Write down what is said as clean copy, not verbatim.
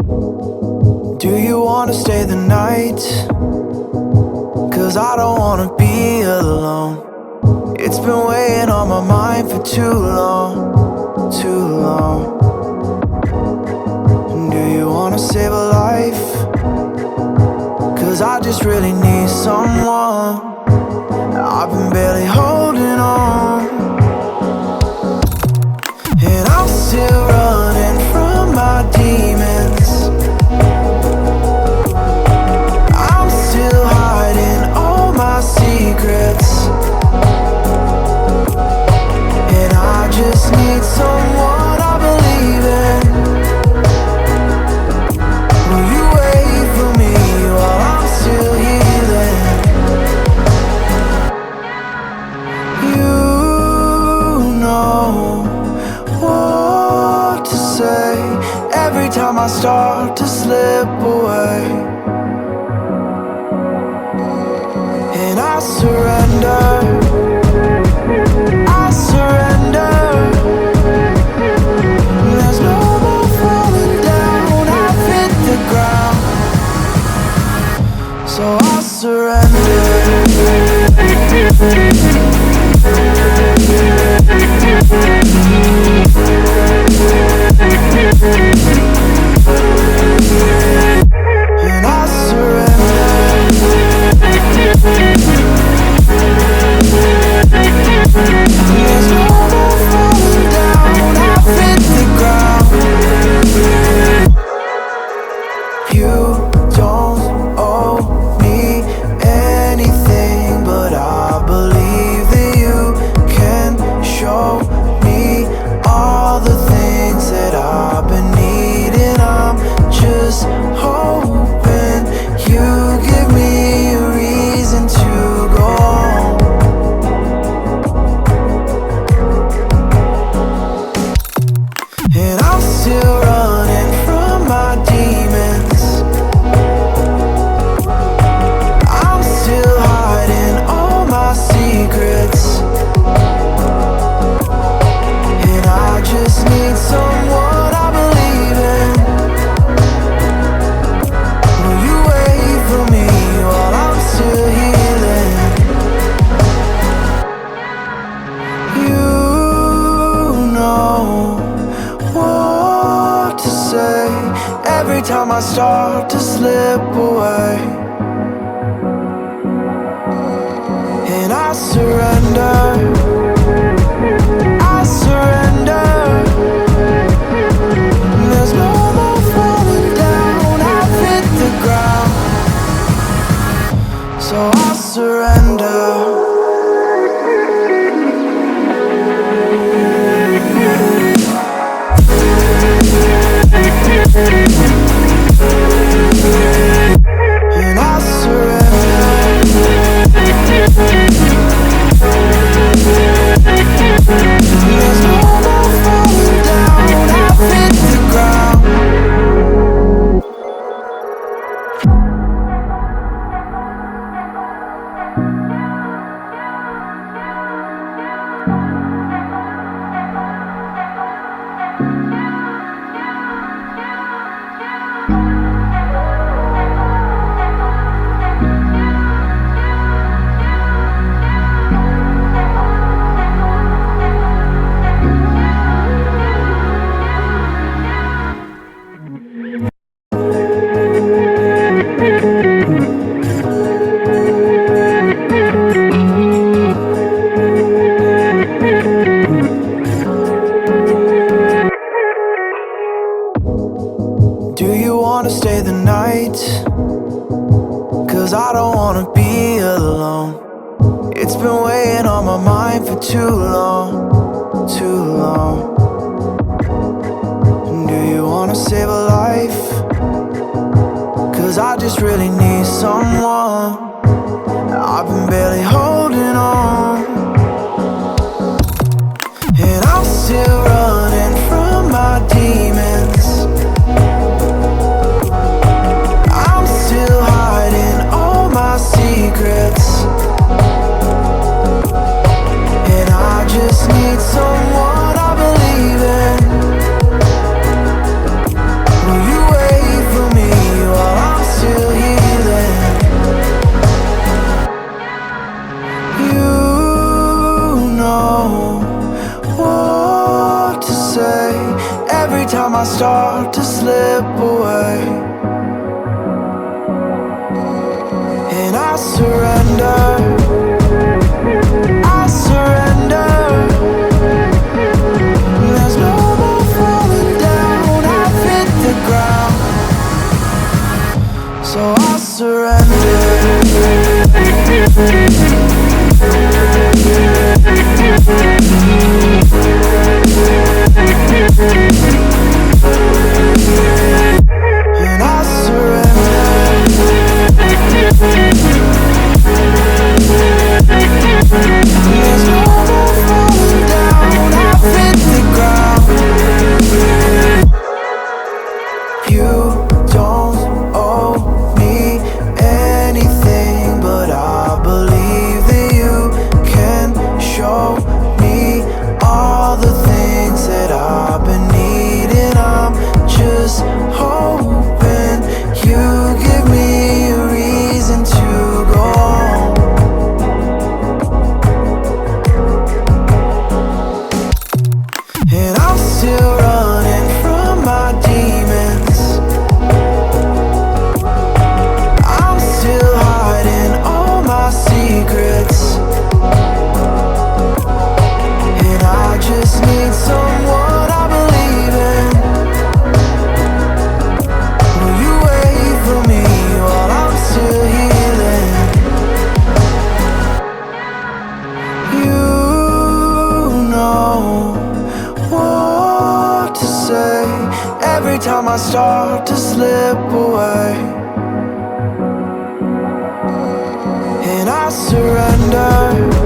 Do you wanna stay the night? 'Cause I don't wanna be alone. It's been weighing on my mind for too long, too long. Do you wanna save a life? 'Cause I just really need someone. I've been barely holding on, and I'm still running from my demons. I'm still hiding all my secrets, and I just need someone I believe in. Will you wait for me while I'm still healing? You know what to say every time I start to slip away, and I surrender, I surrender. There's no more falling down, I've hit the ground, so I surrender. And I surrender. There's no more falling down, I've hit the ground. You don't owe me anything, but I believe that you can show me all the things that I've been needing. I'm just hoping you give me a reason to go on. And I'm still running from my demons. I'm still hiding all my secrets, and I just need someone I believe in. Will you wait for me while I'm still healing? You know what to say every time I start to slip away, and I surrender, I surrender. There's no more falling down, I've hit the ground, so I surrender. And I surrender. There's no more falling down, I've hit the ground. Do you wanna stay the night? 'Cause I don't wanna be alone. It's been weighing on my mind for too long, too long. Do you wanna save a life? 'Cause I just really need someone. I've been barely holding on, and I'm still running from my demons. I'm still hiding all my secrets, and I just need someone I believe in. Will you wait And I surrender. There's no more falling down. I've hit the ground. You don't owe me anything, but I believe that you can show me all the things that I've been needing. I'm just hoping you give me a reason to go on. And I'm still running from my demons. I'm still hiding all my secrets. And I just need someone I believe in. Will you wait for me while I'm still healing? You know what to say every time I start to slip away. And I surrender.